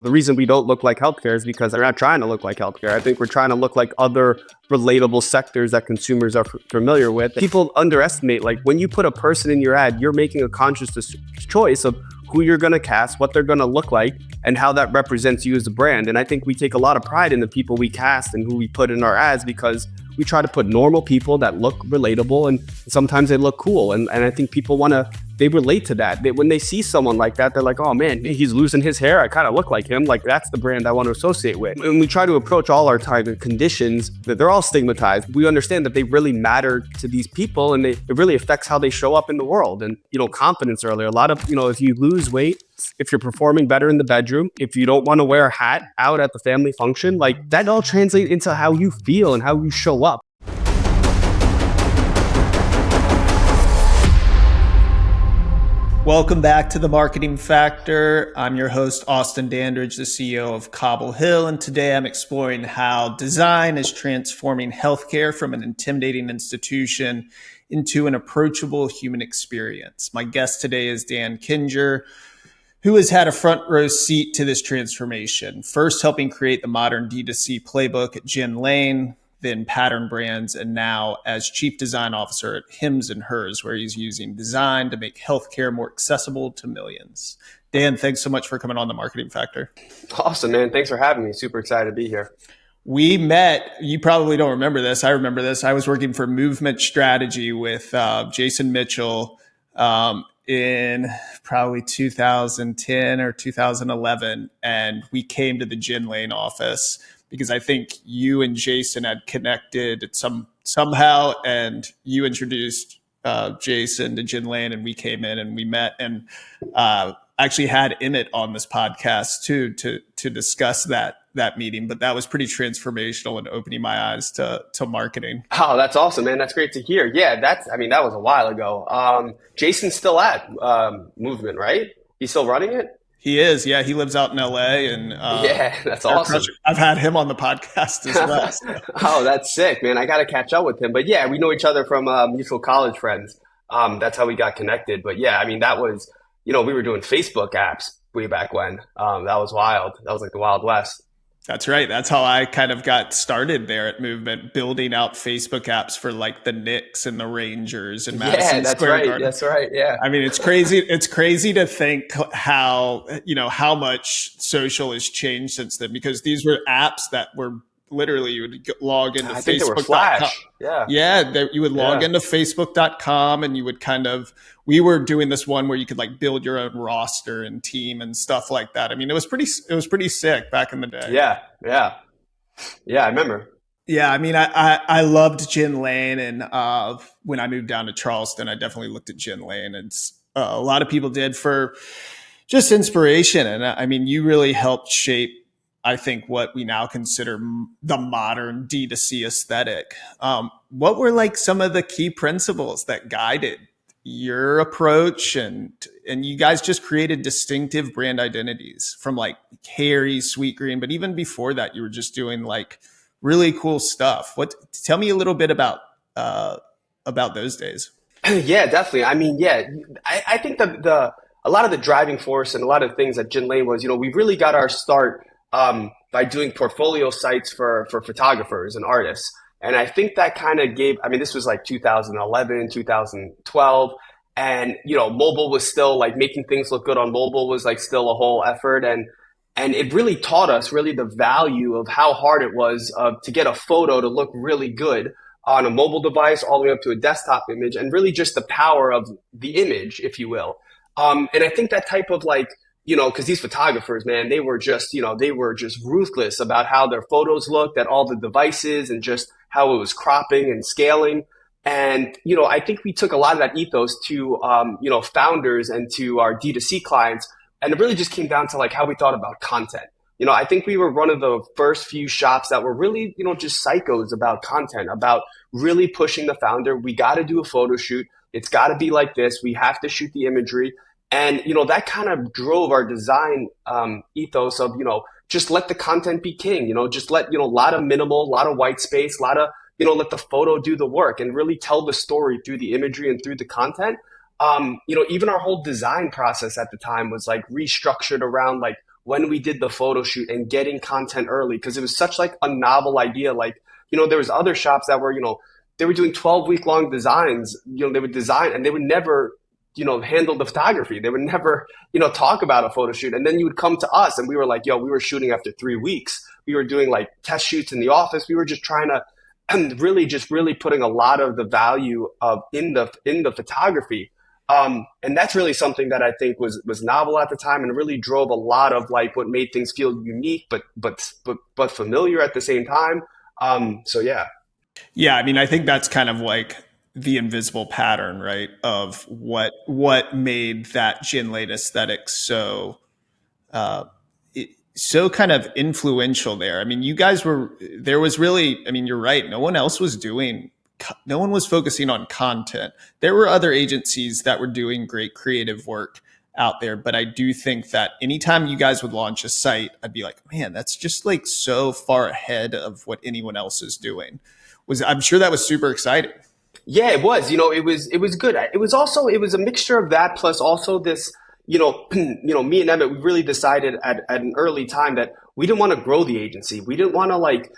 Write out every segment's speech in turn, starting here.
The reason we don't look like healthcare is because we're not trying to look like healthcare. I think we're trying to look like other relatable sectors that consumers are familiar with. People underestimate, like, when you put a person in your ad, you're making a conscious choice of who you're going to cast, what they're going to look like, and how that represents you as a brand. And I think we take a lot of pride in the people we cast and who we put in our ads, because we try to put normal people that look relatable, and sometimes they look cool. And I think people they relate to that. When they see someone like that, they're like, oh man, he's losing his hair. I kind of look like him. Like, that's the brand I want to associate with. And we try to approach all our target conditions that they're all stigmatized. We understand that they really matter to these people, and it really affects how they show up in the world. And, confidence earlier, a lot of, if you lose weight, if you're performing better in the bedroom, if you don't want to wear a hat out at the family function, like, that all translates into how you feel and how you show up. Welcome back to The Marketing Factor. I'm your host, Austin Dandridge, the CEO of Cobble Hill, and today I'm exploring how design is transforming healthcare from an intimidating institution into an approachable human experience. My guest today is Dan Kenger, who has had a front row seat to this transformation, first helping create the modern D2C playbook at Gin Lane, then Pattern Brands, and now as Chief Design Officer at Hims and Hers, where he's using design to make healthcare more accessible to millions. Dan, thanks so much for coming on The Marketing Factor. Awesome, man. Thanks for having me. Super excited to be here. We met, you probably don't remember this. I remember this. I was working for Movement Strategy with Jason Mitchell in probably 2010 or 2011. And we came to the Gin Lane office because I think you and Jason had connected somehow, and you introduced Jason to Gin Lane, and we came in and we met, and actually had Emmett on this podcast too to discuss that meeting. But that was pretty transformational and opening my eyes to marketing. Oh, that's awesome, man. That's great to hear. Yeah, that was a while ago. Jason's still at Movement, right? He's still running it? He is, yeah. He lives out in LA, and yeah, that's awesome. I've had him on the podcast as well. So. Oh, that's sick, man. I got to catch up with him. But yeah, we know each other from mutual college friends. That's how we got connected. But yeah, that was, we were doing Facebook apps way back when. That was wild. That was like the Wild West. That's right. That's how I kind of got started there at Movement, building out Facebook apps for like the Knicks and the Rangers and Madison Square Garden. That's right. Yeah. It's crazy. It's crazy to think how much social has changed since then, because these were apps that were literally, you would log into Facebook.com. You would log into Facebook.com, and you would we were doing this one where you could like build your own roster and team and stuff like that. It was pretty sick back in the day. Yeah, I remember. Yeah, I loved Gin Lane, and when I moved down to Charleston, I definitely looked at Gin Lane, and a lot of people did for just inspiration. And you really helped shape, I think, what we now consider the modern D2C aesthetic. What were like some of the key principles that guided your approach, and you guys just created distinctive brand identities from like Harry, Sweetgreen, but even before that, you were just doing like really cool stuff. Tell me a little bit about those days. Yeah, definitely. I think a lot of the driving force and a lot of things at Gin Lane was, we really got our start by doing portfolio sites for photographers and artists. And I think that kind of gave, this was like 2011, 2012. And, mobile was still like making things look good on mobile was like still a whole effort. And it really taught us really the value of how hard it was to get a photo to look really good on a mobile device all the way up to a desktop image, and really just the power of the image, if you will. And I think that type of like, because these photographers, man, they were just ruthless about how their photos looked at all the devices and just how it was cropping and scaling. And, I think we took a lot of that ethos to, founders and to our D2C clients. And it really just came down to like how we thought about content. I think we were one of the first few shops that were really, just psychos about content, about really pushing the founder. We got to do a photo shoot. It's got to be like this. We have to shoot the imagery. And, that kind of drove our design ethos of, just let the content be king, just let, a lot of minimal, a lot of white space, a lot of, let the photo do the work and really tell the story through the imagery and through the content. Even our whole design process at the time was like restructured around like when we did the photo shoot and getting content early because it was such like a novel idea. Like, there was other shops that were, they were doing 12-week long designs. They would design and they would never, handle the photography. They would never, talk about a photo shoot. And then you would come to us and we were like, yo, we were shooting after 3 weeks. We were doing like test shoots in the office. We were just trying to, and really putting a lot of the value of in the photography. And that's really something that I think was novel at the time and really drove a lot of like what made things feel unique, but familiar at the same time. So yeah. Yeah, I mean, I think that's kind of like the invisible pattern, right? Of what made that gin lane aesthetic so uh, so kind of influential there. I mean, you guys were there was really. I mean, you're right. No one was focusing on content. There were other agencies that were doing great creative work out there, but I do think that anytime you guys would launch a site, I'd be like, man, that's just like so far ahead of what anyone else is doing. I'm sure that was super exciting. Yeah, it was. It was good. It was a mixture of that plus also this. Me and Emmett, we really decided at an early time that we didn't want to grow the agency. We didn't want to like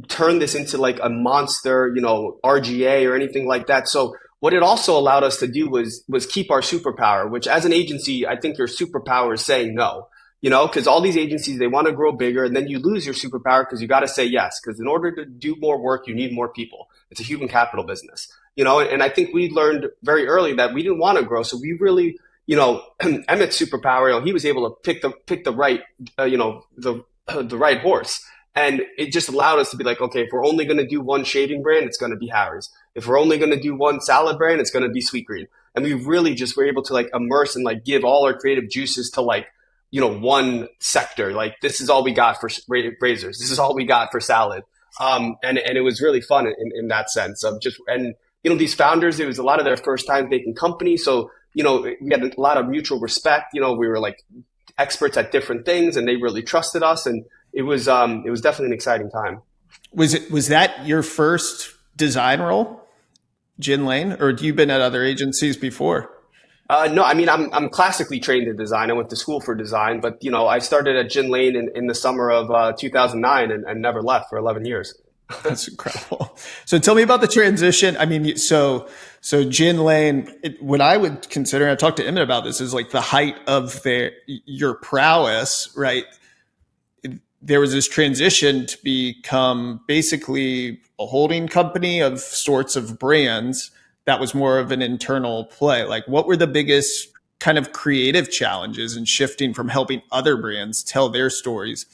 turn this into like a monster, RGA or anything like that. So what it also allowed us to do was keep our superpower, which as an agency, I think your superpower is saying no. Because all these agencies they want to grow bigger, and then you lose your superpower because you got to say yes. Because in order to do more work, you need more people. It's a human capital business, and I think we learned very early that we didn't want to grow, so we really, Emmett's superpower, he was able to pick the right, the right horse. And it just allowed us to be like, okay, if we're only going to do one shaving brand, it's going to be Harry's. If we're only going to do one salad brand, it's going to be Sweetgreen. And we really just were able to like immerse and like give all our creative juices to like, one sector. Like this is all we got for razors. This is all we got for salad. And it was really fun in that sense of just, and, these founders, it was a lot of their first time making companies. So, we had a lot of mutual respect. We were like experts at different things and they really trusted us. And it was definitely an exciting time. Was that your first design role, Gin Lane, or had you been at other agencies before? No, I mean I'm classically trained in design. I went to school for design, but I started at Gin Lane in the summer of 2009 and never left for 11 years. That's incredible. So tell me about the transition. I mean, so Gin Lane, what I would consider, I talked to Emmett about this, is like the height of your prowess, right? There was this transition to become basically a holding company of sorts of brands that was more of an internal play. Like, what were the biggest kind of creative challenges in shifting from helping other brands tell their stories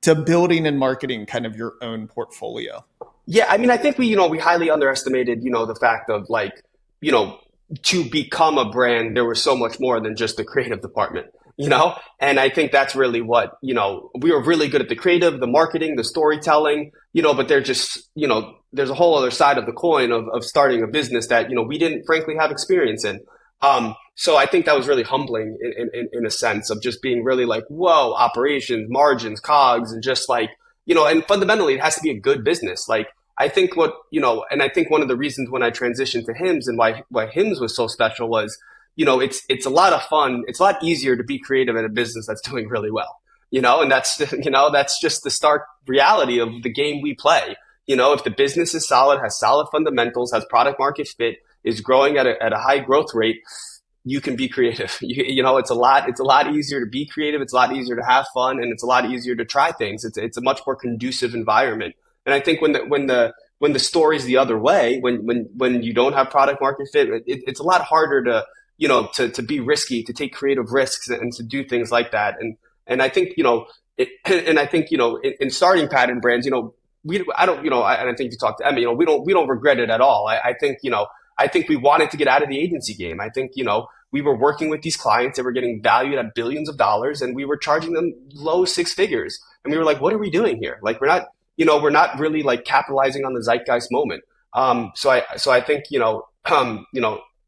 to building and marketing kind of your own portfolio? Yeah, I mean, I think we highly underestimated, the fact of like, to become a brand, there was so much more than just the creative department, and I think that's really what, we were really good at the creative, the marketing, the storytelling, but they're just, there's a whole other side of the coin of starting a business that, we didn't frankly have experience in. So I think that was really humbling in a sense of just being really like, whoa, operations, margins, cogs, and just like, and fundamentally it has to be a good business. Like I think and I think one of the reasons when I transitioned to Hims and why Hims was so special was, it's a lot of fun. It's a lot easier to be creative in a business that's doing really well, and that's, that's just the stark reality of the game we play. If the business is solid, has solid fundamentals, has product market fit, is growing at a high growth rate, you can be creative. It's a lot easier to be creative. It's a lot easier to have fun, and it's a lot easier to try things. It's a much more conducive environment. And I think when the story's the other way, when you don't have product market fit, it's a lot harder to to be risky, to take creative risks, and to do things like that. And I think and I think in starting pattern brands, I don't and I think you talked to Emma, we don't regret it at all. I think I think we wanted to get out of the agency game. I think, we were working with these clients that were getting valued at billions of dollars and we were charging them low six figures. And we were like, what are we doing here? Like, we're not really like capitalizing on the zeitgeist moment. So I think,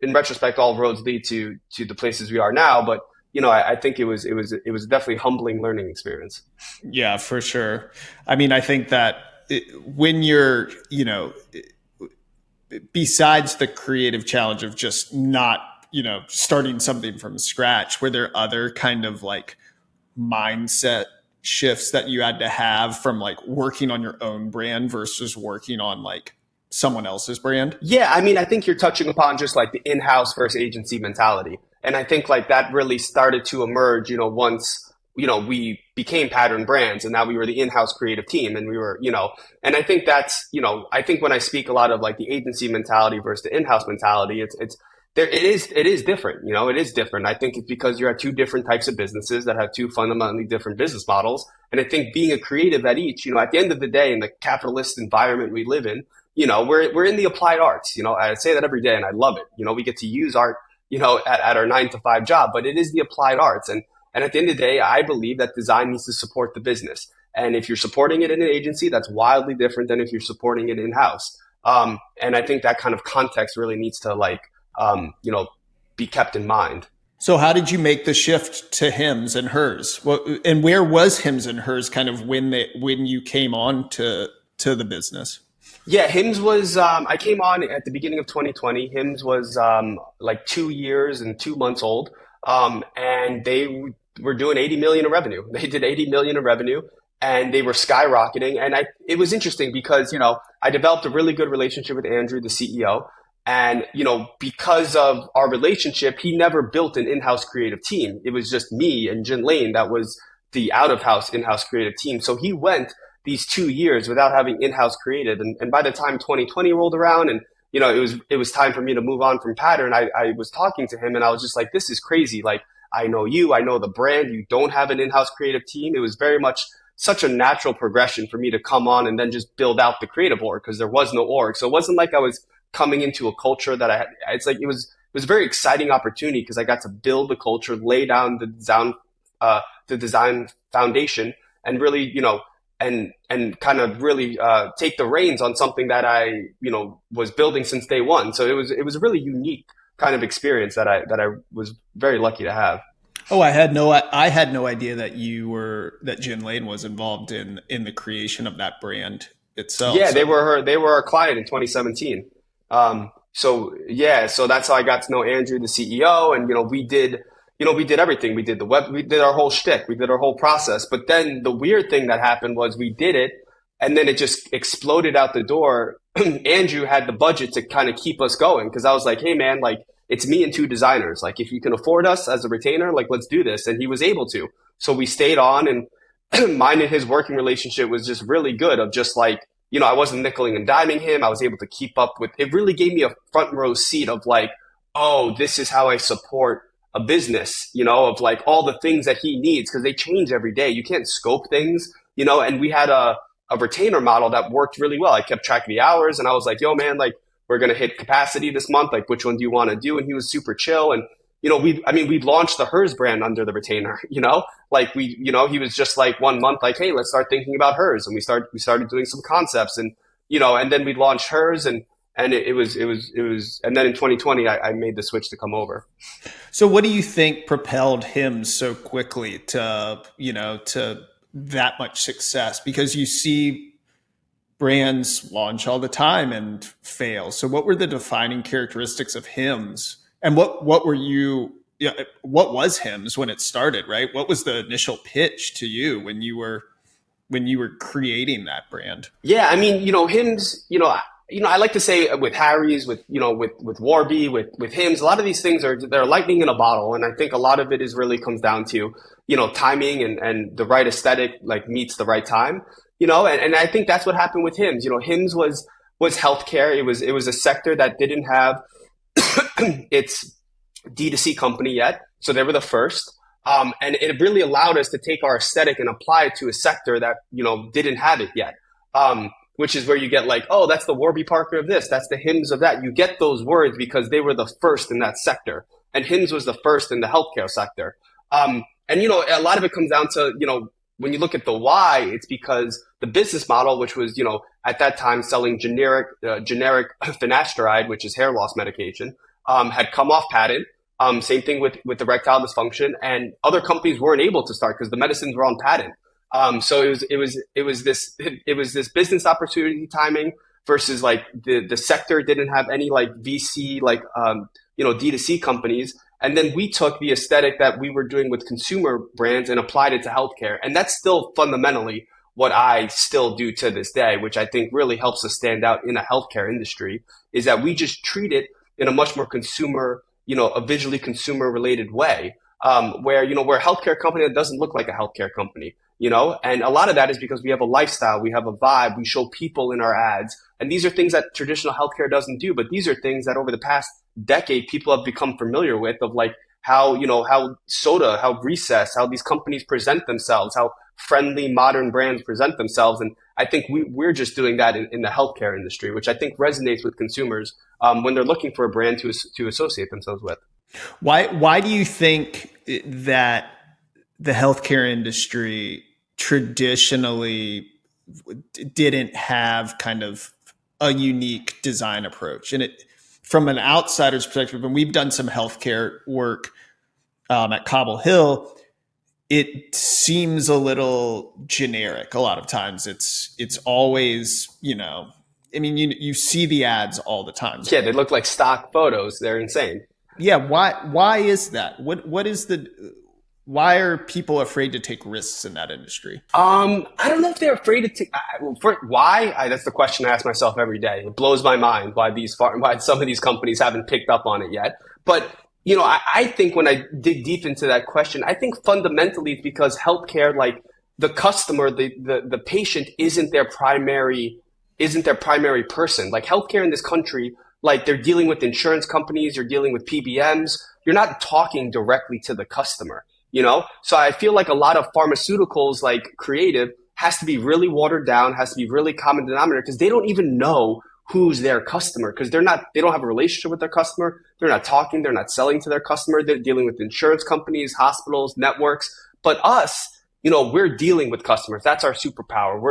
in retrospect, all roads lead to the places we are now. But, I think it was definitely a humbling learning experience. Yeah, for sure. I mean, I think that when you're, besides the creative challenge of just not, starting something from scratch, were there other kind of like mindset shifts that you had to have from like working on your own brand versus working on like someone else's brand? Yeah, I mean, I think you're touching upon just like the in-house versus agency mentality. And I think like that really started to emerge, once, we became pattern brands and now we were the in-house creative team and we were, and I think that's, I think when I speak a lot of like the agency mentality versus the in-house mentality, it's there, it is different, it is different. I think it's because you're at two different types of businesses that have two fundamentally different business models. And I think being a creative at each, at the end of the day in the capitalist environment we live in, we're in the applied arts. I say that every day and I love it. We get to use art, at our 9 to 5 job, but it is the applied arts. And at the end of the day, I believe that design needs to support the business. And if you're supporting it in an agency, that's wildly different than if you're supporting it in-house. And I think that kind of context really needs to be kept in mind. So how did you make the shift to Hims and Hers? And where was Hims and Hers kind of when you came on to the business? Yeah, Hims was, I came on at the beginning of 2020. Hims was like 2 years and 2 months old. And they were doing 80 million in revenue. They did 80 million in revenue and they were skyrocketing. And it was interesting because, I developed a really good relationship with Andrew, the CEO. And, because of our relationship, he never built an in-house creative team. It was just me and Jin Lane that was the out-of-house in-house creative team. So he went these 2 years without having in-house creative. And by the time 2020 rolled around and, it was time for me to move on from pattern, I was talking to him and I was just like, this is crazy. Like, I know you, I know the brand, you don't have an in-house creative team. It was very much such a natural progression for me to come on and then just build out the creative org because there was no org. So it wasn't like I was coming into a culture that I had. It's like it was a very exciting opportunity because I got to build the culture, lay down the design foundation, and really, and kind of really take the reins on something that I, was building since day one. So it was a really unique kind of experience that I was very lucky to have. Oh, I had no idea that that Jin Lane was involved in the creation of that brand itself. Yeah, they were our client in 2017. So that's how I got to know Andrew, the CEO, and we did everything. We did the web, we did our whole shtick, we did our whole process. But then the weird thing that happened was we did it, and then it just exploded out the door. Andrew had the budget to kind of keep us going because I was like, hey man, like it's me and two designers. Like if you can afford us as a retainer, like let's do this. And he was able to. So we stayed on, and mine and his working relationship was just really good. Of just like, I wasn't nickeling and diming him. I was able to keep up with it. Really gave me a front row seat of like, oh, this is how I support a business, of like all the things that he needs because they change every day. You can't scope things, and we had a retainer model that worked really well. I kept track of the hours and I was like, yo man, like we're going to hit capacity this month. Like which one do you want to do? And he was super chill. And, we launched the Hers brand under the retainer, like he was just like 1 month, like, hey, let's start thinking about Hers. And we started doing some concepts and, and then we launched Hers and it was, and then in 2020, I made the switch to come over. So what do you think propelled him so quickly to that much success? Because you see brands launch all the time and fail. So what were the defining characteristics of Hims? And what was Hims when it started, right? What was the initial pitch to you when you were creating that brand? Yeah, Hims, I like to say with Harry's, with Warby, with Hims, a lot of these things they're lightning in a bottle. And I think a lot of it really comes down to, timing and the right aesthetic like meets the right time, and I think that's what happened with Hims. Hims was healthcare. It was a sector that didn't have its D2C company yet. So they were the first. And it really allowed us to take our aesthetic and apply it to a sector that, didn't have it yet. Which is where you get like, oh, that's the Warby Parker of this, that's the Hims of that. You get those words because they were the first in that sector. And Hims was the first in the healthcare sector. And, a lot of it comes down to, when you look at the why, it's because the business model, which was, at that time selling generic finasteride, which is hair loss medication, had come off patent. Same thing with erectile dysfunction, and other companies weren't able to start because the medicines were on patent. So it was this business opportunity timing versus like the sector didn't have any like VC like D2C companies, And then we took the aesthetic that we were doing with consumer brands and applied it to healthcare. And that's still fundamentally what I still do to this day, which I think really helps us stand out in a healthcare industry, is that we just treat it in a much more consumer, a visually consumer related way, where, we're a healthcare company that doesn't look like a healthcare company, and a lot of that is because we have a lifestyle, we have a vibe, we show people in our ads. And these are things that traditional healthcare doesn't do, but these are things that over the past decade, people have become familiar with, of like how soda, how Recess, how these companies present themselves, how friendly modern brands present themselves. And I think we're just doing that in the healthcare industry, which I think resonates with consumers when they're looking for a brand to associate themselves with. Why do you think that the healthcare industry traditionally didn't have kind of a unique design approach? And from an outsider's perspective, when we've done some healthcare work at Cobble Hill, it seems a little generic. A lot of times it's always, you see the ads all the time. Yeah, they look like stock photos. They're insane. Yeah. Why is that? Why are people afraid to take risks in that industry? I don't know if they're afraid to take. Why? That's the question I ask myself every day. It blows my mind why some of these companies haven't picked up on it yet. But I think when I dig deep into that question, I think fundamentally it's because healthcare, like the customer, the patient isn't their primary person. Like healthcare in this country, like they're dealing with insurance companies, you're dealing with PBMs. You're not talking directly to the customer. So I feel like a lot of pharmaceuticals, like creative, has to be really watered down, has to be really common denominator, because they don't even know who's their customer, because they don't have a relationship with their customer. They're not talking, they're not selling to their customer. They're dealing with insurance companies, hospitals, networks. But us, we're dealing with customers. That's our superpower.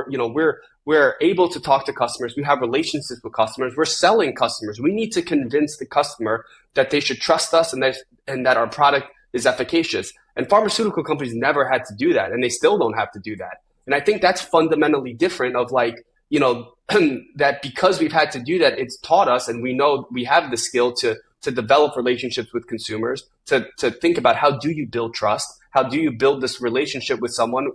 We're able to talk to customers. We have relationships with customers. We're selling customers. We need to convince the customer that they should trust us and that our product is efficacious. And pharmaceutical companies never had to do that, and they still don't have to do that. And I think that's fundamentally different of like, that because we've had to do that, it's taught us, and we know we have the skill to develop relationships with consumers, to think about how do you build trust? How do you build this relationship with someone,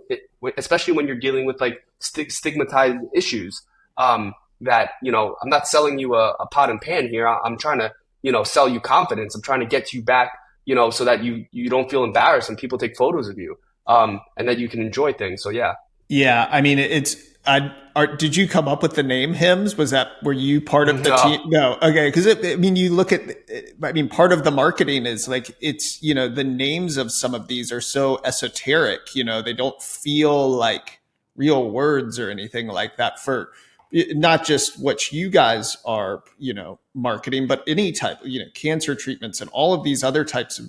especially when you're dealing with like stigmatized issues, that, I'm not selling you a pot and pan here. I'm trying to, sell you confidence. I'm trying to get you back, so that you don't feel embarrassed and people take photos of you, and that you can enjoy things. So yeah. Yeah. I mean, did you come up with the name Hims? Were you part of the team? No. Okay. Cause you look at, part of the marketing is like, it's, the names of some of these are so esoteric, they don't feel like real words or anything like that for not just what you guys are, marketing, but any type, cancer treatments and all of these other types of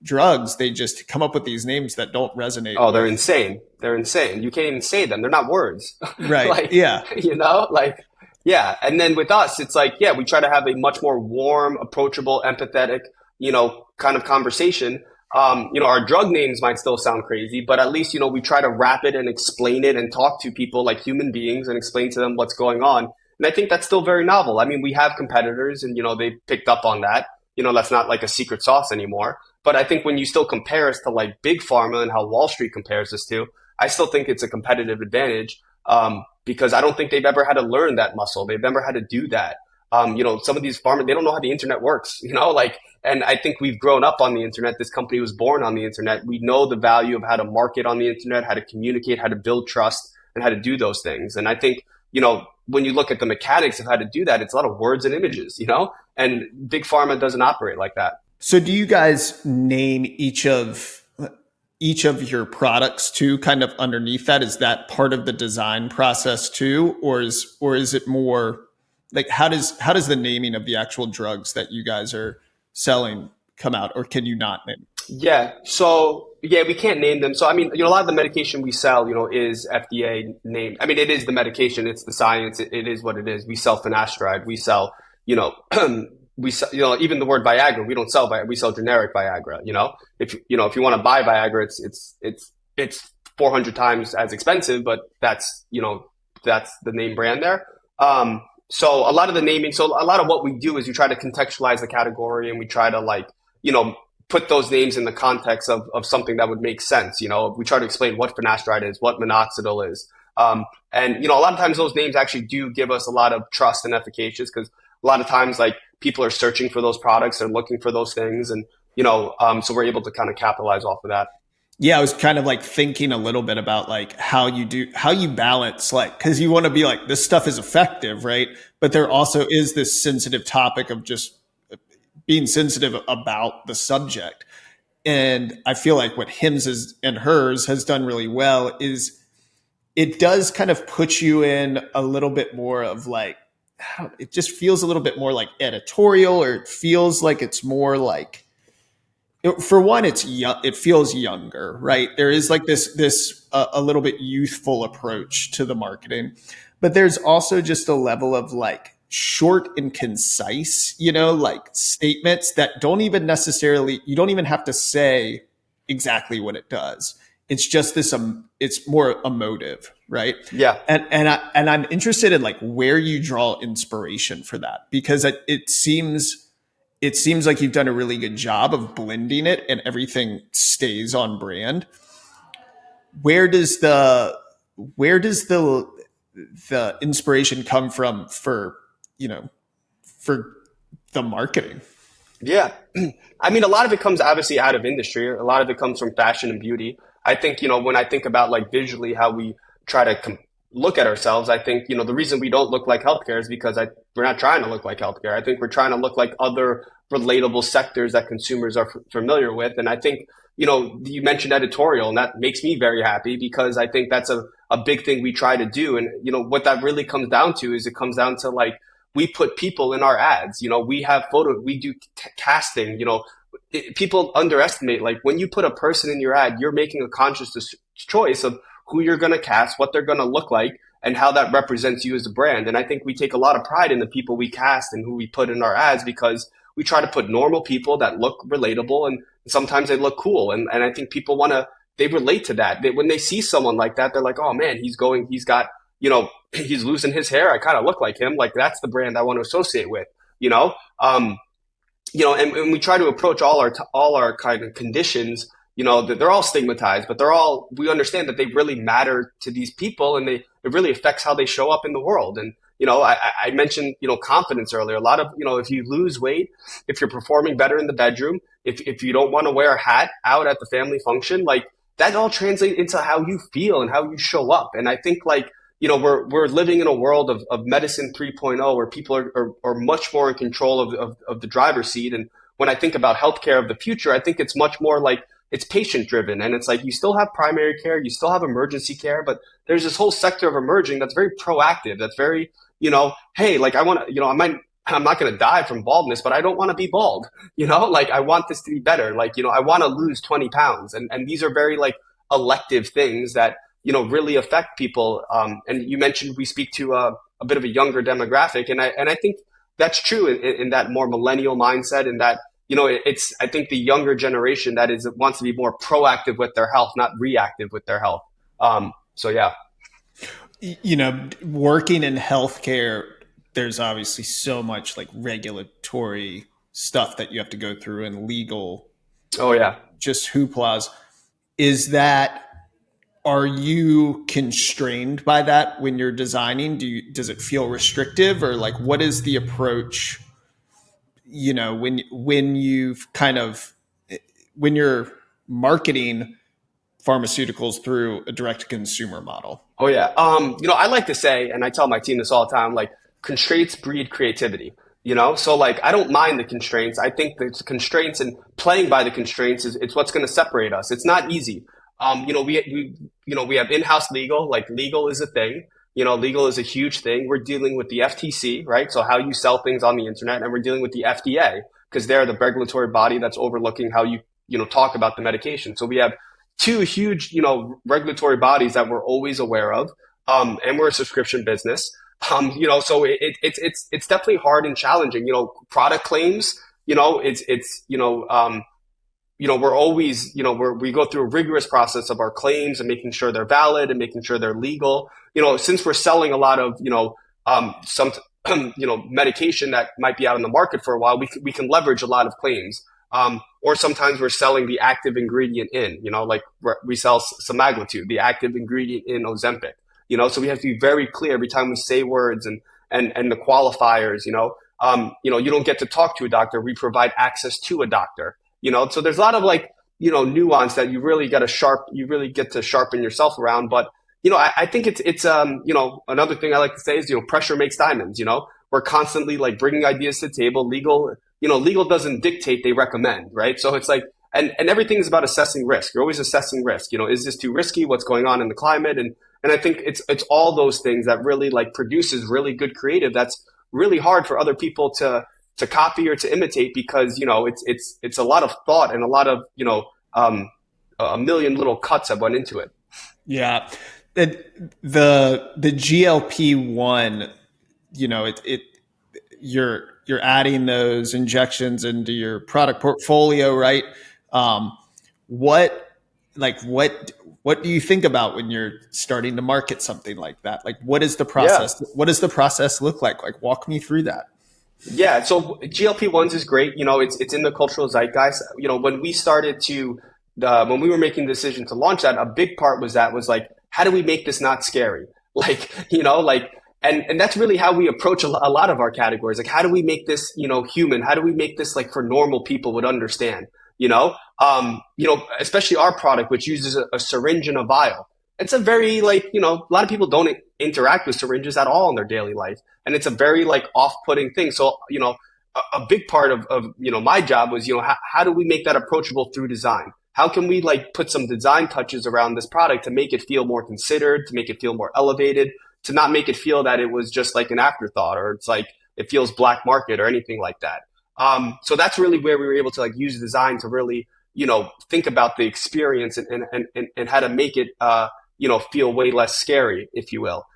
drugs. They just come up with these names that don't resonate. Oh, they're insane. They're insane. You can't even say them. They're not words. Right. Like, yeah. Yeah. And then with us, it's like, yeah, we try to have a much more warm, approachable, empathetic, kind of conversation. Our drug names might still sound crazy, but at least, we try to wrap it and explain it and talk to people like human beings and explain to them what's going on. And I think that's still very novel. We have competitors and, they picked up on that. That's not like a secret sauce anymore. But I think when you still compare us to like big pharma and how Wall Street compares us to, I still think it's a competitive advantage, because I don't think they've ever had to learn that muscle. They've never had to do that. Some of these pharma, they don't know how the internet works, and I think we've grown up on the internet. This company was born on the internet. We know the value of how to market on the internet, how to communicate, how to build trust, and how to do those things. And I think, when you look at the mechanics of how to do that, it's a lot of words and images, and big pharma doesn't operate like that. So do you guys name each of your products too, kind of underneath that? Is that part of the design process too? Or is it more like, how does the naming of the actual drugs that you guys are selling come out, or can you not name? Yeah. So yeah, we can't name them. So, a lot of the medication we sell, is FDA named. It is the medication. It's the science. It is what it is. We sell finasteride. We sell, we sell, even the word Viagra, we don't sell Viagra. We sell generic Viagra. If you want to buy Viagra, it's 400 times as expensive, but that's the name brand there. So a lot of the naming, so a lot of what we do is we try to contextualize the category, and we try to put those names in the context of something that would make sense. We try to explain what finasteride is, what minoxidil is. And, a lot of times those names actually do give us a lot of trust and efficacious because a lot of times like people are searching for those products and looking for those things. And, so we're able to kind of capitalize off of that. Yeah, I was kind of like thinking a little bit about like how you balance, like, because you want to be like, this stuff is effective, right? But there also is this sensitive topic of just being sensitive about the subject. And I feel like what Hims and Hers has done really well is it does kind of put you in a little bit more of like, it just feels a little bit more like editorial, or it feels like it's more like, for one, it's young, it feels younger, right? There is like this a little bit youthful approach to the marketing, but there's also just a level of like short and concise, like statements that don't even necessarily, you don't even have to say exactly what it does. It's just this it's more emotive, right? Yeah. And I'm interested in like where you draw inspiration for that, because it seems like you've done a really good job of blending it and everything stays on brand. Where does the inspiration come from for the marketing? Yeah. I mean, a lot of it comes obviously out of industry. A lot of it comes from fashion and beauty. I think, when I think about like visually how we try to look at ourselves, I think, the reason we don't look like healthcare is because we're not trying to look like healthcare. I think we're trying to look like other relatable sectors that consumers are familiar with. And I think, you mentioned editorial, and that makes me very happy because I think that's a big thing we try to do. And, what that really comes down to is it comes down to like, we put people in our ads, we have we do casting, people underestimate, like when you put a person in your ad, you're making a conscious choice of who you're going to cast, what they're going to look like, and how that represents you as a brand. And I think we take a lot of pride in the people we cast and who we put in our ads because we try to put normal people that look relatable, and sometimes they look cool. And I think people they relate to that. When they see someone like that, they're like, oh man, he's got, he's losing his hair. I kind of look like him. Like that's the brand I want to associate with, and we try to approach all our kind of conditions, that they're all stigmatized, but we understand that they really matter to these people, and it really affects how they show up in the world. And, I mentioned, confidence earlier. A lot of, if you lose weight, if you're performing better in the bedroom, if you don't want to wear a hat out at the family function, like that all translates into how you feel and how you show up. And I think like, we're living in a world of medicine 3.0 where people are much more in control of the driver's seat. And when I think about healthcare of the future, I think it's much more like it's patient driven. And it's like you still have primary care, you still have emergency care, but there's this whole sector of emerging that's very proactive, that's very, hey, like I want to, I'm not going to die from baldness, but I don't want to be bald, like I want this to be better. Like, I want to lose 20 pounds. And these are very like elective things that, really affect people. And you mentioned we speak to a bit of a younger demographic. And I think that's true in that more millennial mindset, and that, I think the younger generation wants to be more proactive with their health, not reactive with their health. So yeah. Working in healthcare, there's obviously so much like regulatory stuff that you have to go through and legal. Oh yeah. Just hooplas. Are you constrained by that when you're designing? Does it feel restrictive, or like what is the approach, when you're marketing pharmaceuticals through a direct to consumer model? Oh yeah. I like to say, and I tell my team this all the time, like constraints breed creativity, So like, I don't mind the constraints. I think the constraints and playing by the constraints it's what's going to separate us. It's not easy. We have in-house legal, like legal is a thing, legal is a huge thing. We're dealing with the FTC, right? So how you sell things on the internet, and we're dealing with the FDA because they're the regulatory body that's overlooking how you talk about the medication. So we have two huge, regulatory bodies that we're always aware of. And we're a subscription business. So it's definitely hard and challenging, product claims, we're always, we go through a rigorous process of our claims and making sure they're valid and making sure they're legal. Since we're selling a lot of, some, medication that might be out in the market for a while, we can leverage a lot of claims. Or sometimes we're selling the active ingredient in, like we sell semaglutide, the active ingredient in Ozempic, so we have to be very clear every time we say words and the qualifiers, you don't get to talk to a doctor. We provide access to a doctor, so there's a lot of like, nuance that you really get to sharpen yourself around. But, I think it's another thing I like to say is, pressure makes diamonds, we're constantly like bringing ideas to the table. Legal doesn't dictate, they recommend, right? So it's like, and everything is about assessing risk. You're always assessing risk. Is this too risky? What's going on in the climate? And I think it's all those things that really like produces really good creative. That's really hard for other people to copy or to imitate, because it's a lot of thought and a lot of a million little cuts that went into it. Yeah. The GLP-1, it you're adding those injections into your product portfolio, right? Um, what what do you think about when you're starting to market something like that? Like, what is the Yeah. process? What does the process look like? Like, walk me through that. Yeah, so GLP-1s is great. It's in the cultural zeitgeist. When we started to when we were making the decision to launch that, a big part was like, how do we make this not scary? Like, and that's really how we approach a lot of our categories. Like, how do we make this, human? How do we make this like for normal people would understand? Especially our product, which uses a syringe and a vial. It's a very like, a lot of people don't interact with syringes at all in their daily life, and it's a very like off-putting thing. So a big part of my job was, how do we make that approachable through design? How can we like put some design touches around this product to make it feel more considered, to make it feel more elevated, to not make it feel that it was just like an afterthought, or it's like it feels black market or anything like that. So that's really where we were able to like use design to really think about the experience and how to make it feel way less scary, if you will.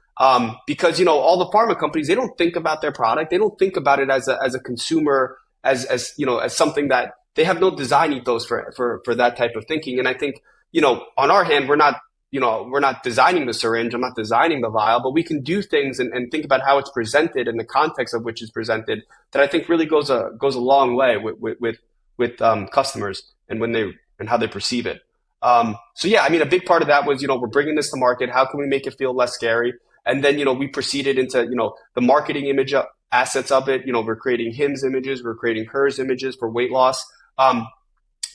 Because all the pharma companies, they don't think about their product. They don't think about it as a consumer, as something that they have no design ethos for that type of thinking. And I think on our hand, we're not designing the syringe. I'm not designing the vial, but we can do things and think about how it's presented and the context of which is presented, that I think really goes a long way with customers and how they perceive it. So yeah, I mean, a big part of that was, we're bringing this to market. How can we make it feel less scary? And then, we proceeded into, the marketing image assets of it. We're creating hims images, we're creating hers images for weight loss,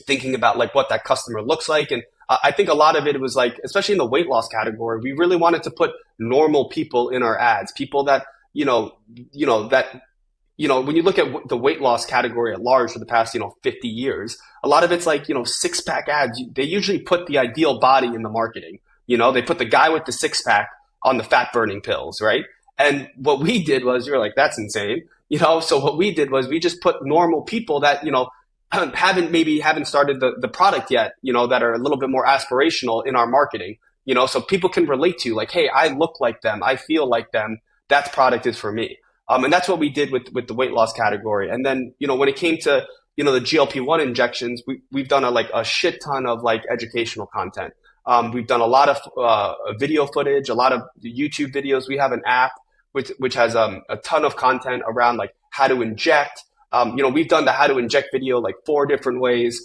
thinking about like what that customer looks like. And I think a lot of it was like, especially in the weight loss category, we really wanted to put normal people in our ads, people that, when you look at the weight loss category at large for the past, 50 years, a lot of it's like, six pack ads. They usually put the ideal body in the marketing. They put the guy with the six pack on the fat burning pills, right? And what we did was, we were like, that's insane. So what we did was we just put normal people that, haven't started the product yet, that are a little bit more aspirational in our marketing, so people can relate to like, hey, I look like them, I feel like them. That product is for me. And that's what we did with the weight loss category. And then, when it came to, the GLP-1 injections, we've done a shit ton of like educational content. We've done a lot of video footage, a lot of YouTube videos. We have an app which has a ton of content around like how to inject. We've done the how to inject video like 4 different ways,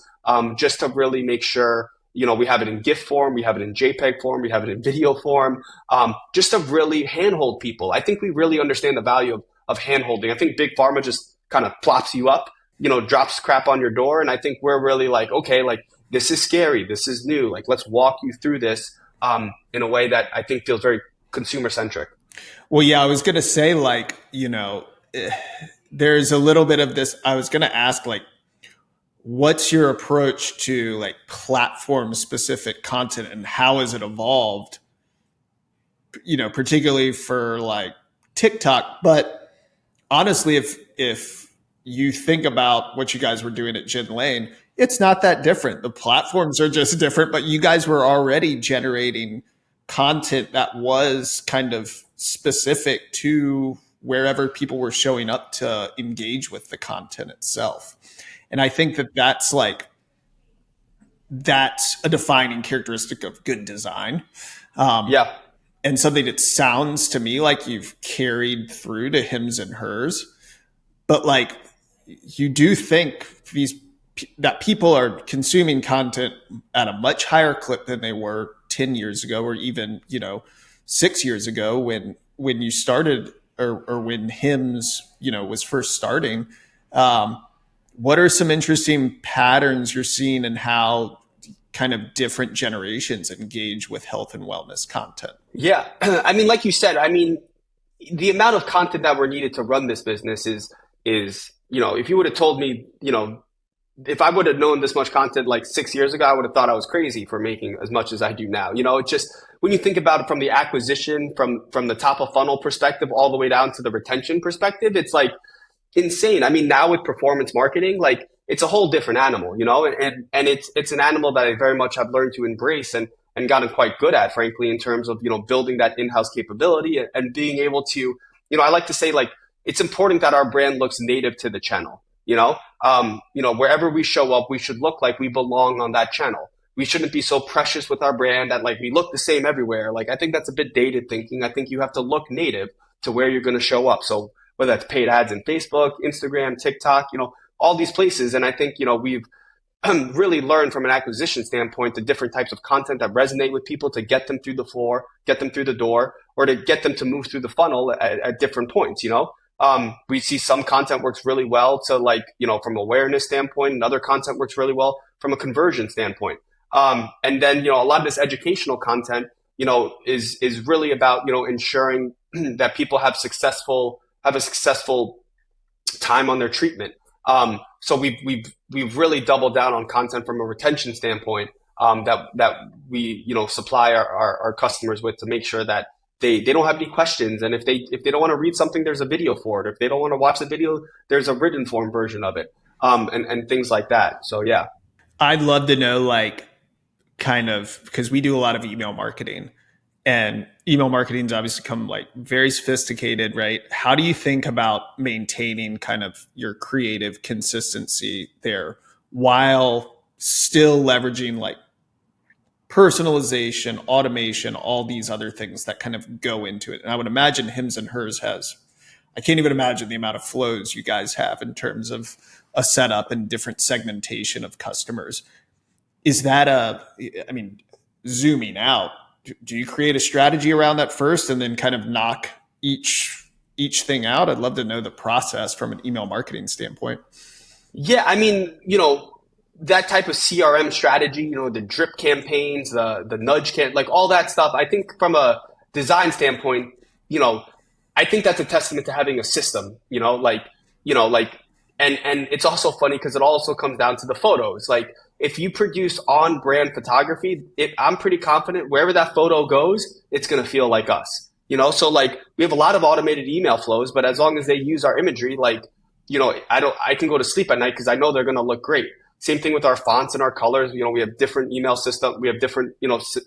just to really make sure, we have it in GIF form, we have it in JPEG form, we have it in video form, just to really handhold people. I think we really understand the value of handholding. I think big pharma just kind of plops you up, drops crap on your door. And I think we're really like, okay, like this is scary, this is new, like let's walk you through this in a way that I think feels very consumer centric. Well, yeah, I was going to say, like, there's a little bit of this. I was going to ask, like, what's your approach to like platform specific content, and how has it evolved, particularly for like TikTok? But honestly, if you think about what you guys were doing at Gin Lane, it's not that different. The platforms are just different, but you guys were already generating content that was kind of specific to wherever people were showing up to engage with the content itself. And I think that's a defining characteristic of good design. Yeah. And something that sounds to me like you've carried through to hims and hers. But like, you do think these that people are consuming content at a much higher clip than they were 10 years ago, or even 6 years ago when you started, or when Hims was first starting. um, what are some interesting patterns you're seeing in how kind of different generations engage with health and wellness content? Yeah, I mean, like you said, I mean, the amount of content that we're needed to run this business is if you would have told me, if I would have known this much content like 6 years ago, I would have thought I was crazy for making as much as I do now. It's just when you think about it from the acquisition, from the top of funnel perspective, all the way down to the retention perspective, it's like insane. I mean, now with performance marketing, like it's a whole different animal, and it's an animal that I very much have learned to embrace and gotten quite good at, frankly, in terms of building that in-house capability and being able to, I like to say, like, it's important that our brand looks native to the channel. Wherever we show up, we should look like we belong on that channel. We shouldn't be so precious with our brand that like we look the same everywhere. Like I think that's a bit dated thinking. I think you have to look native to where you're going to show up. So whether that's paid ads in Facebook, Instagram, TikTok, all these places. And I think, we've really learned from an acquisition standpoint the different types of content that resonate with people to get them through the floor, get them through the door, or to get them to move through the funnel at different points. We see some content works really well to like, from awareness standpoint, and other content works really well from a conversion standpoint. And then, a lot of this educational content, is really about, ensuring that people have a successful time on their treatment. So we've really doubled down on content from a retention standpoint, that we, supply our customers with to make sure that they don't have any questions. And if they don't want to read something, there's a video for it. If they don't want to watch the video, there's a written form version of it. And things like that. So yeah. I'd love to know, like, kind of, because we do a lot of email marketing, and email marketing's obviously become like very sophisticated, right? How do you think about maintaining kind of your creative consistency there while still leveraging like personalization, automation, all these other things that kind of go into it? And I would imagine Hims and Hers has, I can't even imagine the amount of flows you guys have in terms of a setup and different segmentation of customers. Is that zooming out, do you create a strategy around that first and then kind of knock each thing out? I'd love to know the process from an email marketing standpoint. Yeah, I mean, that type of CRM strategy, the drip campaigns, the nudge like all that stuff. I think from a design standpoint, I think that's a testament to having a system, and it's also funny because it also comes down to the photos. Like if you produce on brand photography, I'm pretty confident wherever that photo goes, it's going to feel like us, so like we have a lot of automated email flows, but as long as they use our imagery, like, I can go to sleep at night because I know they're going to look great. Same thing with our fonts and our colors. We have different email system. We have different,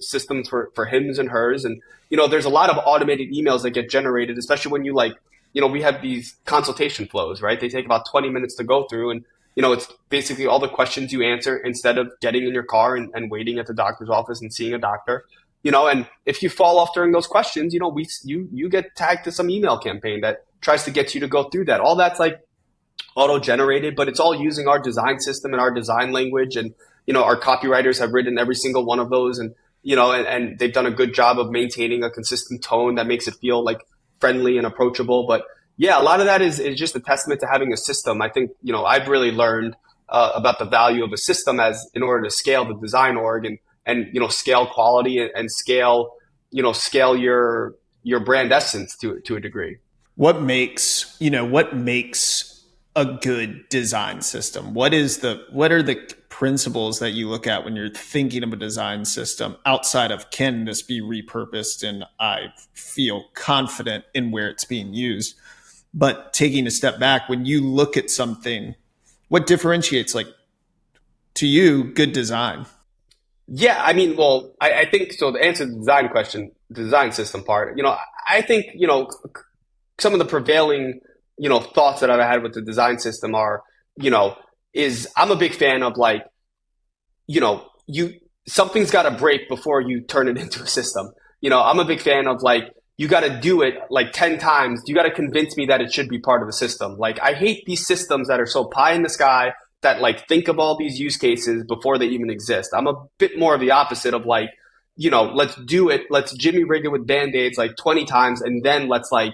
systems for Hims and Hers. And, there's a lot of automated emails that get generated, especially when you like, we have these consultation flows, right? They take about 20 minutes to go through. And, it's basically all the questions you answer instead of getting in your car and waiting at the doctor's office and seeing a doctor, and if you fall off during those questions, you get tagged to some email campaign that tries to get you to go through that. All that's like auto-generated, but it's all using our design system and our design language. And, our copywriters have written every single one of those, and, and they've done a good job of maintaining a consistent tone that makes it feel like friendly and approachable. But yeah, a lot of that is just a testament to having a system. I think, I've really learned about the value of a system as in order to scale the design org and scale quality and scale your brand essence to a degree. What makes a good design system? What are the principles that you look at when you're thinking of a design system outside of, can this be repurposed and I feel confident in where it's being used? But taking a step back, when you look at something, what differentiates, like, to you, good design? Yeah, I mean, well, I think so. To answer the design question, the design system part, I think, some of the prevailing, thoughts that I've had with the design system are, is I'm a big fan of like, something's got to break before you turn it into a system. I'm a big fan of like, you got to do it like 10 times. You got to convince me that it should be part of the system. Like I hate these systems that are so pie in the sky, that like think of all these use cases before they even exist. I'm a bit more of the opposite of like, let's do it. Let's Jimmy rig it with band-aids like 20 times and then let's like,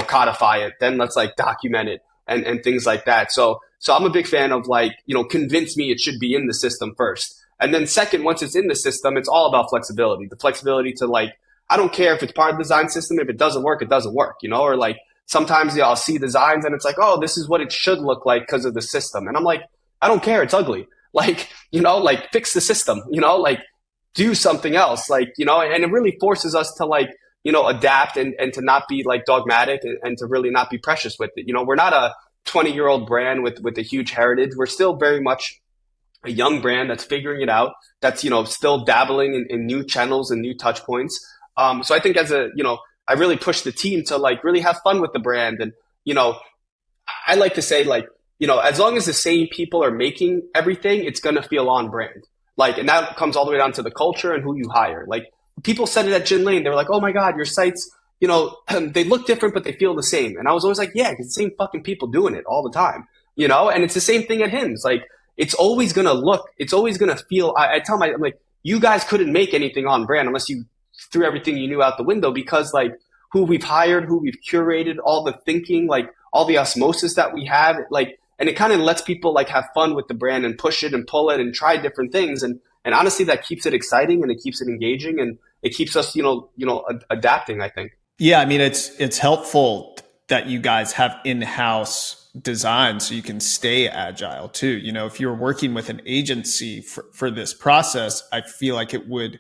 codify it. Then let's like document it and things like that. So I'm a big fan of like, convince me it should be in the system first. And then second, once it's in the system, it's all about flexibility. The flexibility to like, I don't care if it's part of the design system. If it doesn't work, it doesn't work, or like sometimes I'll see designs and it's like, oh, this is what it should look like because of the system. And I'm like, I don't care. It's ugly. Like, like fix the system, like do something else. Like, and it really forces us to like, adapt and to not be like dogmatic and to really not be precious with it. We're not a 20-year-old brand with a huge heritage. We're still very much a young brand that's figuring it out, that's, still dabbling in new channels and new touch points. So I think I really push the team to like really have fun with the brand. And, I like to say like, as long as the same people are making everything, it's going to feel on brand. Like, and that comes all the way down to the culture and who you hire. Like people said it at Gin Lane. They were like, oh my God, your sites, they look different, but they feel the same. And I was always like, yeah, it's the same fucking people doing it all the time, and it's the same thing at Hims. Like, it's always going to feel, I tell I'm like, you guys couldn't make anything on brand unless you threw everything you knew out the window, because like who we've hired, who we've curated, all the thinking, like all the osmosis that we have, like, and it kind of lets people like have fun with the brand and push it and pull it and try different things. And honestly, that keeps it exciting and it keeps it engaging and it keeps us, adapting, I think. Yeah. I mean, it's helpful that you guys have in-house design so you can stay agile too. If you're working with an agency for this process, I feel like it would,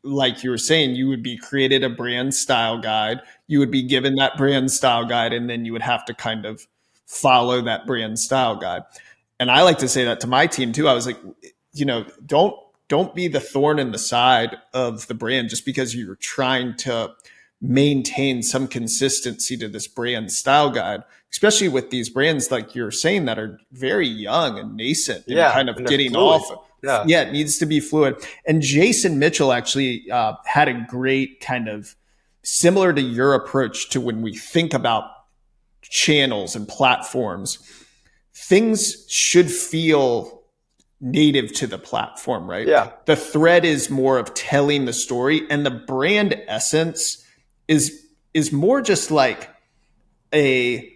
like you were saying, you would be created a brand style guide. You would be given that brand style guide, and then you would have to kind of follow that brand style guide. And I like to say that to my team too. I was like, don't be the thorn in the side of the brand just because you're trying to maintain some consistency to this brand style guide, especially with these brands like you're saying that are very young and nascent and kind of getting fluid. off. Yeah, it needs to be fluid. And Jason Mitchell actually had a great kind of similar to your approach to when we think about channels and platforms, things should feel native to the platform, right? Yeah. The thread is more of telling the story, and the brand essence is more just like a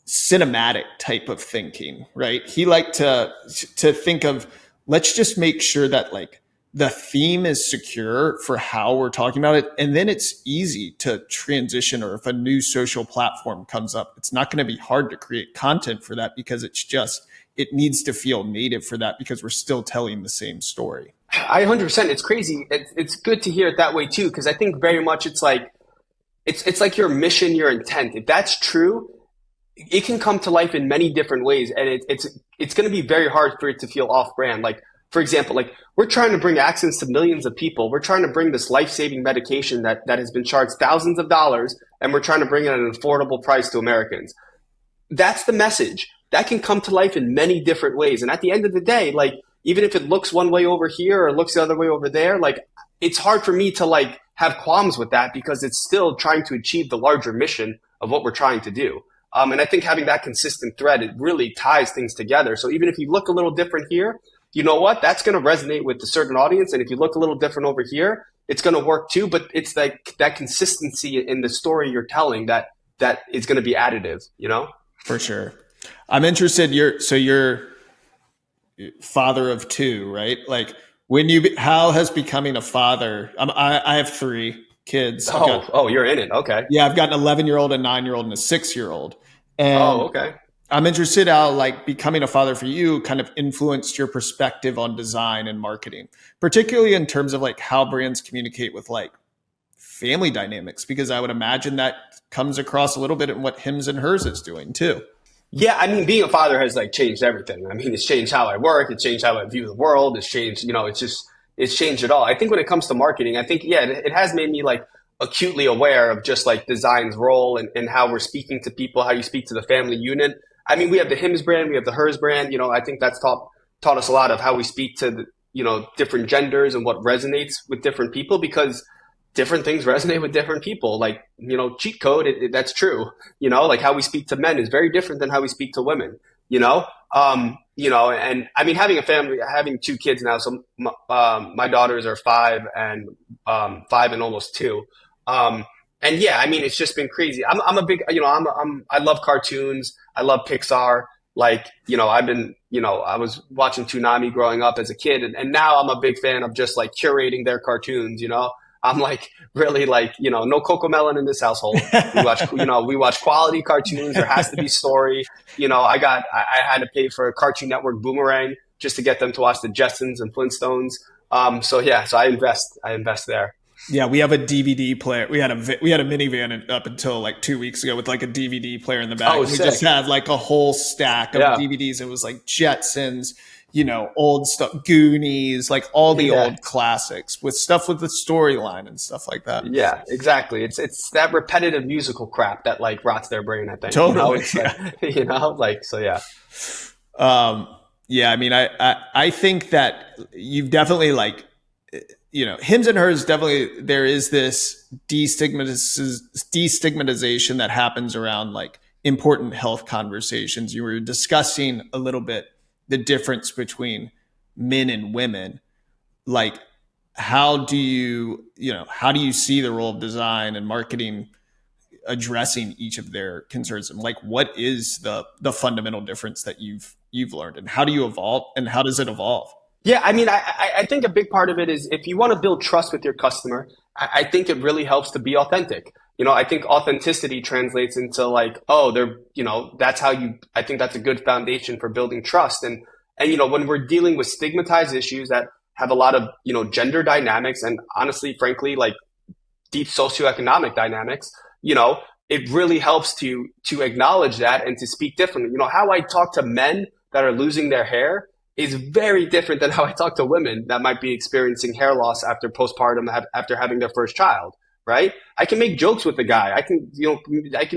cinematic type of thinking, right? He liked to think of, let's just make sure that like the theme is secure for how we're talking about it. And then it's easy to transition, or if a new social platform comes up, it's not going to be hard to create content for that because it needs to feel native for that because we're still telling the same story. 100%. It's crazy. It's good to hear it that way too, because I think very much it's like your mission, your intent. If that's true, it can come to life in many different ways, and it's going to be very hard for it to feel off-brand. Like, for example, like we're trying to bring access to millions of people. We're trying to bring this life-saving medication that has been charged thousands of dollars, and we're trying to bring it at an affordable price to Americans. That's the message. That can come to life in many different ways. And at the end of the day, like, even if it looks one way over here or looks the other way over there, like, it's hard for me to like have qualms with that because it's still trying to achieve the larger mission of what we're trying to do. And I think having that consistent thread, it really ties things together. So even if you look a little different here, you know what? That's going to resonate with a certain audience. And if you look a little different over here, it's going to work too. But it's like that consistency in the story you're telling that is going to be additive, For sure. I'm interested. You're father of two, right? Like how has becoming a father? I have 3 kids. You're in it. Okay. Yeah, I've got an 11-year-old, a 9-year-old, and a 6-year-old. And okay. I'm interested how like becoming a father for you kind of influenced your perspective on design and marketing, particularly in terms of like how brands communicate with like family dynamics, because I would imagine that comes across a little bit in what Hims and Hers is doing too. Yeah, I mean, being a father has like changed everything. I mean, it's changed how I work. It's changed how I view the world. It's changed, it's changed it all. I think when it comes to marketing, I think, it has made me like acutely aware of just like design's role and how we're speaking to people, how you speak to the family unit. I mean, we have the Hims brand, we have the Hers brand. I think that's taught us a lot of how we speak to the, different genders and what resonates with different people, because different things resonate with different people. Like, cheat code, that's true. Like how we speak to men is very different than how we speak to women. And I mean, having a family, having two kids now, so my daughters are 5 and almost 2. Um, and yeah, I mean, it's just been crazy. I'm a big, I love cartoons. I love Pixar. Like, I was watching Toonami growing up as a kid, and now I'm a big fan of just like curating their cartoons. I'm like really like, no Coco Melon in this household. We watch quality cartoons. There has to be story. I had to pay for a Cartoon Network Boomerang just to get them to watch the Jetsons and Flintstones. So yeah, so I invest there. Yeah, we have a DVD player. We had a minivan up until like 2 weeks ago with like a DVD player in the back. Oh, We just sick. had like a whole stack of Yeah. DVDs. It was like Jetsons, old stuff, Goonies, like all the Yeah. old classics with stuff with the storyline and stuff like that. Yeah, exactly. It's that repetitive musical crap that like rots their brain, I think. Totally. It's like, Yeah. like so yeah. Um, yeah, I mean, I think that you've definitely like, hims and hers definitely, there is this destigmatization that happens around like important health conversations. You were discussing a little bit the difference between men and women. Like, how do you see the role of design and marketing addressing each of their concerns, and like what is the fundamental difference that you've learned, and how do you evolve, and how does it evolve? Yeah, I mean, I think a big part of it is if you want to build trust with your customer, I think it really helps to be authentic. I think authenticity translates into like, oh, that's how I think that's a good foundation for building trust. And when we're dealing with stigmatized issues that have a lot of, gender dynamics and honestly, frankly, like deep socioeconomic dynamics, it really helps to acknowledge that and to speak differently. How I talk to men that are losing their hair is very different than how I talk to women that might be experiencing hair loss after postpartum, after having their first child. Right? I can make jokes with the guy. I can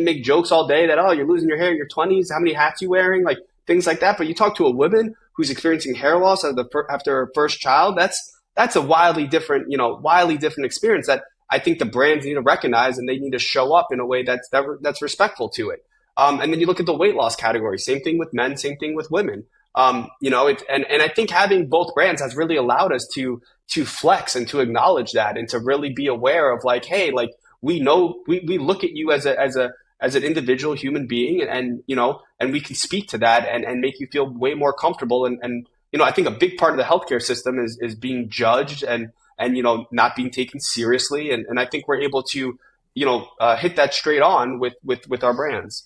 make jokes all day that, oh, you're losing your hair in your 20s. How many hats you wearing? Like things like that. But you talk to a woman who's experiencing hair loss after her first child. That's a wildly different experience that I think the brands need to recognize, and they need to show up in a way that's respectful to it. And then you look at the weight loss category. Same thing with men. Same thing with women. And I think having both brands has really allowed us to flex and to acknowledge that and to really be aware of like, hey, like we know we look at you as an individual human being, and we can speak to that and make you feel way more comfortable. And I think a big part of the healthcare system is being judged and not being taken seriously. And I think we're able to hit that straight on with our brands.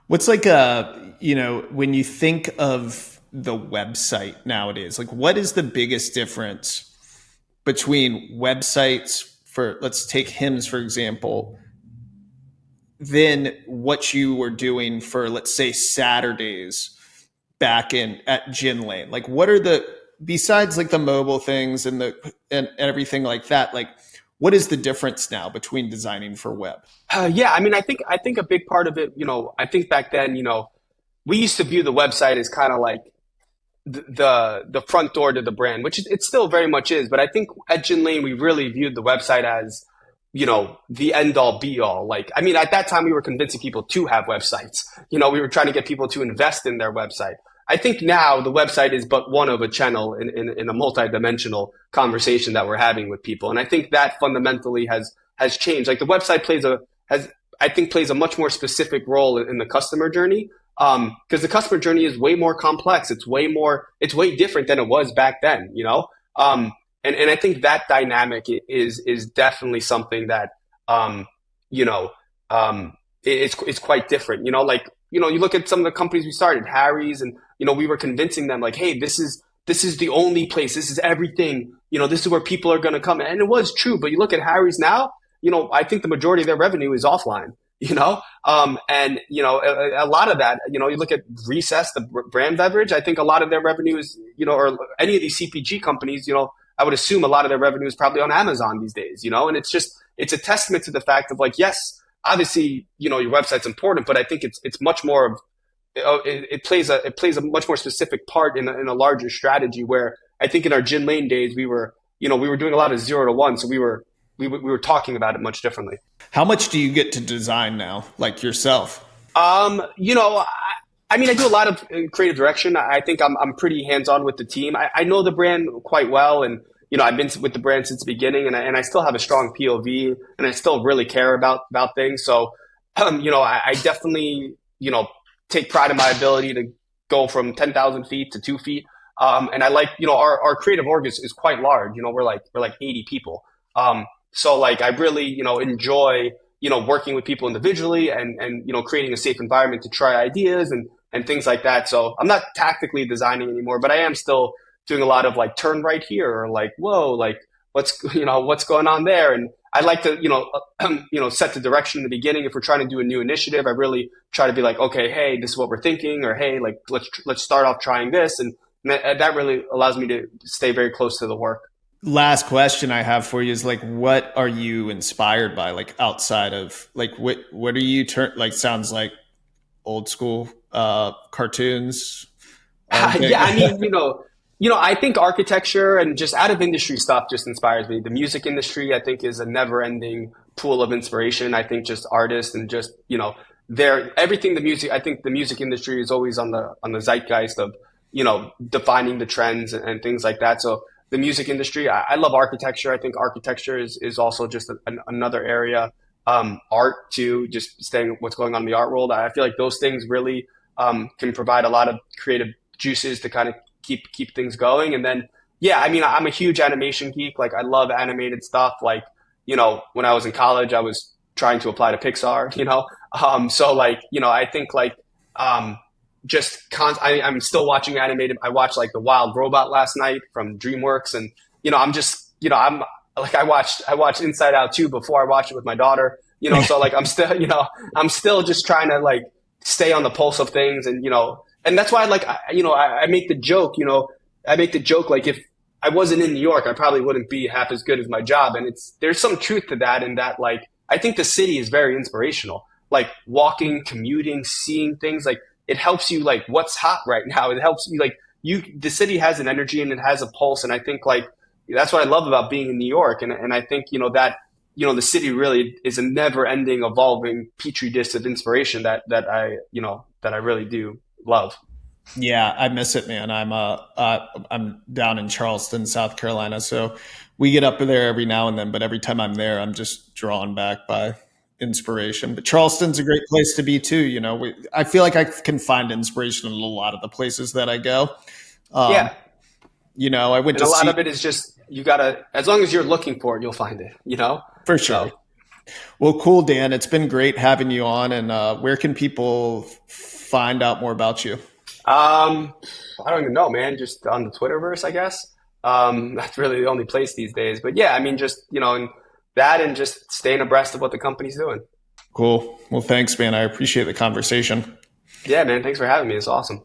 What's like when you think of the website nowadays, like what is the biggest difference between websites for, let's take hymns, for example, than what you were doing for, let's say, Saturdays back in at Gin Lane? Like what are besides like the mobile things and everything like that, like what is the difference now between designing for web? Yeah, I mean, I think a big part of it, I think back then, we used to view the website as kind of like the front door to the brand, which it still very much is. But I think at Gin Lane, we really viewed the website as, the end all be all. Like, I mean, at that time, we were convincing people to have websites. We were trying to get people to invest in their website. I think now the website is but one of a channel in a multi-dimensional conversation that we're having with people. And I think that fundamentally has changed. Like the website plays a much more specific role in the customer journey. Because the customer journey is way more complex. It's way different than it was back then. And I think that dynamic is definitely something that, you know, it's quite different. Like, you look at some of the companies we started, Harry's, and, we were convincing them like, hey, this is the only place. This is everything. This is where people are going to come. And it was true. But you look at Harry's now, I think the majority of their revenue is offline. And a lot of that, you look at Recess, the brand beverage. I think a lot of their revenue is, or any of these CPG companies, I would assume a lot of their revenue is probably on Amazon these days. And it's a testament to the fact of like, yes, obviously, your website's important, but I think it's much more of, it plays a much more specific part in a larger strategy. Where I think in our Gin Lane days, we were doing a lot of 0 to 1, so we were talking about it much differently. How much do you get to design now, like yourself? Um, you know, I mean, I do a lot of creative direction. I think I'm pretty hands on with the team. I know the brand quite well, and I've been with the brand since the beginning, and I still have a strong POV, and I still really care about things. So, I definitely take pride in my ability to go from 10,000 feet to 2 feet. And I like our creative org is quite large. We're like 80 people. So like I really enjoy working with people individually and creating a safe environment to try ideas and things like that. So I'm not tactically designing anymore, but I am still doing a lot of like turn right here or like whoa, like what's going on there. And I like to set the direction in the beginning. If we're trying to do a new initiative, I really try to be like, okay, hey, this is what we're thinking, or hey, like let's start off trying this, and that really allows me to stay very close to the work. Last question I have for you is like, what are you inspired by? Like outside of like, what are you like, sounds like old school, cartoons. Yeah, I mean, I think architecture and just out of industry stuff just inspires me. The music industry, I think, is a never-ending pool of inspiration. I think just artists and just everything. The music, I think, the music industry is always on the zeitgeist of defining the trends and things like that. So the music industry, I love architecture. I think architecture is also just another area. Art too, just staying what's going on in the art world. I feel like those things really can provide a lot of creative juices to kind of keep things going. And then, yeah, I mean, I'm a huge animation geek. Like, I love animated stuff. Like, when I was in college, I was trying to apply to Pixar. So like, I think like I'm still watching animated. I watched like The Wild Robot last night from DreamWorks, and I'm just I'm like I watched Inside Out too before I watched it with my daughter. So like I'm still just trying to like stay on the pulse of things, and that's why I make the joke. I make the joke like if I wasn't in New York, I probably wouldn't be half as good as my job, and there's some truth to that. In that, like, I think the city is very inspirational. Like walking, commuting, seeing things, like it helps you like what's hot right now. It helps you like the city has an energy and it has a pulse, and I think like that's what I love about being in New York, and I think that the city really is a never ending, evolving petri dish of inspiration that I really do love. Yeah, I miss it, man. I'm down in Charleston, South Carolina, so we get up there every now and then. But every time I'm there, I'm just drawn back by inspiration. But Charleston's a great place to be too. I feel like I can find inspiration in a lot of the places that I go. Um, Yeah, I went and to a lot see of it is just you gotta, as long as you're looking for it, you'll find it. for So sure. Well, cool, Dan. It's been great having you on. And where can people find out more about you? um, I don't even know, man. Just on the Twitterverse, I guess. That's really the only place these days. But yeah, I mean, just and that, and just staying abreast of what the company's doing. Cool. Well, thanks, man. I appreciate the conversation. Yeah, man. Thanks for having me. It's awesome.